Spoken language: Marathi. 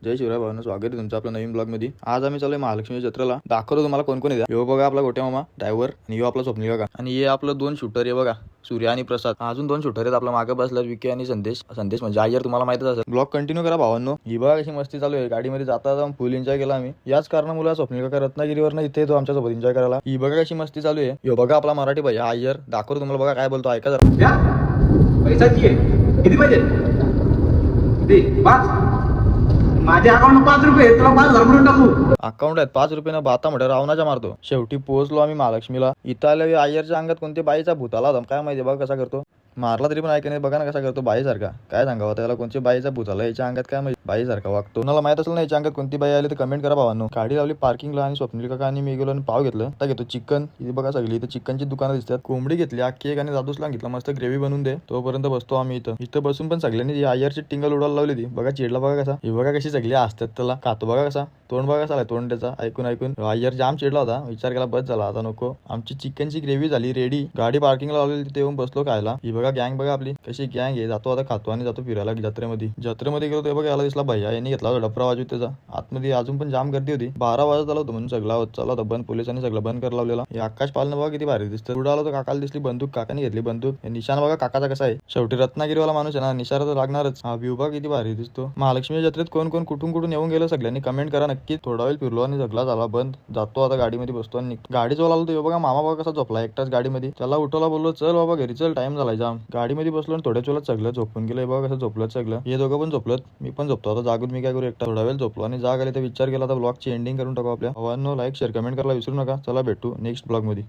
जय शिवराय भावांनो, स्वागत आहे तुमचं आपल्या नवीन ब्लॉग मध्ये। आज आम्ही चालू महालक्ष्मी जत्रेला। दाखवतो तुम्हाला कोण कोण येतात। यो बघा आपला गोट्या मामा ड्रायव्हर, आणि यो आपला स्वप्नील काका, आणि हे आपलं दोन शूटर आहे बघा, सूर्य आणि प्रसाद। अजून दोन शूटर आहेत आपल्या मागे बसला, विकी आणि संदेश। संदेश म्हणजे आयर, तुम्हाला माहितच असेल। ब्लॉग कंटिन्यू करा भावांनो। ही बघा कशी मस्ती चालू आहे, गाडीमध्ये जाता फुल एन्जॉय केला आम्ही। याच कारणामुळे स्वप्नील काका रत्नागिरीवर इथे तो आमच्या सोबत एन्जॉय करायला। ही बघा कशी मस्ती चालू आहे। यो बघा आपला मराठी भाई आयर, दाखवतो तुम्हाला बघा काय बोलतो, ऐका जरा। पैसा किती पाहिजे? किती? 5. माझ्या अकाउंट 5 रुपये, तुला 5,000 म्हणून टाकू। अकाउंट आहेत 5 रुपये बाता म्हटलं रावणाच्या मारतो। शेवटी पोहोचलो आम्ही महालक्ष्मीला। इथं आले आयरच्या अंगात कोणते बाईचा भूत आला होता काय माहिती, बघा कसा करतो। मारला तरी पण ऐका नाही, बघा ना कसा करतो बाईसारखा। काय सांगावं त्याला, कोणती बाईचा भूत आला याच्या अंगात काय माहिती, बाईसारखा वागतो। मला माहित असेल ना याच्या अंगात कोणती बाई आली तर कमेंट करा भावांनो। गाडी लावली पार्किंगला आणि स्वप्नील काका आणि मी गेलो आणि पाव घेतलं। आता घेतो चिकन। इथे बघा सगळी इथं चिकनची दुकानं दिसतात। कोंबडी घेतली अख्खी एक आणि जादूसला घेतला, मस्त ग्रेव्ही बनवून दे तोपर्यंत बसतो आम्ही इथं बसून पण सगळ्यांनी आयरची टिंगल उडायला लावली ती। बघा चिडला बघा कसा, हे बघा कशी सगळी असतात त्याला खातो बघा कसा। तोंड बघा कसा तोंड त्याचा, ऐकून आयर जाम चिडला होता। विचार केला बस झाला आता नको। आमची चिकनची ग्रेव्ही झाली रेडी, गाडी पार्किंगला लावलेली तिथे येऊन बसलो खायला। ही बघा गँग बघा आपली कशी गँग आहे। जातो आता खातो आणि जातो फिरायला जत्रेमध्ये गेलो ते बघा याला दिसला भैया, यांनी घेतला होता डफरा वाजू त्याचा। आतमध्ये अजून पण जाम गर्दी होती। 12 वाजत आला होतं म्हणून सगळा होत चालला होता बंद, पोलिसांनी सगळं बंद करायला लावलेला। हे आकाश पालन बघा किती भारी दिसतं। पुढे आलो तर काकाला दिसली बंदूक, काकाने घेतली बंदूक। निशाण बघा काकाचा कसा आहे, शेवटी रत्नागिरीवाला माणूस आहे ना, निशाणा तर लागणारच। हा व्ह्यू बघा किती भारी दिसतो। महालक्ष्मी जत्रेत कोण कोण कुठून येऊन गेलं सगळ्यांनी कमेंट करा नक्की। थोडा वेळ फिरलो आणि सगळा झाला बंद। जातो आता गाडीमध्ये बसतो आणि गाडी जोला आलो तो बघा मामा बघा कसा झोपला एकटाच गाडीमध्ये। त्याला उठवला, बोललो चल बाबा घरी चल, टाइम झाला जाम। गाडीमध्ये बसलो आणि थोड्या वेळात सगळं झोपून गेलं बघा कसं झोपलं सगळं। हे दोघं पण झोपलं, मी पण झोपतो आता जागून मी काय करू एकटा। थोडा वेळ झोपलो आणि जाग आली तर विचार केला आता ब्लॉगची एंडिंग करून टाकू आपल्या। भावांनो लाईक शेअर कमेंट करायला विसरू नका। चला भेटू नेक्स्ट ब्लॉग मध्ये।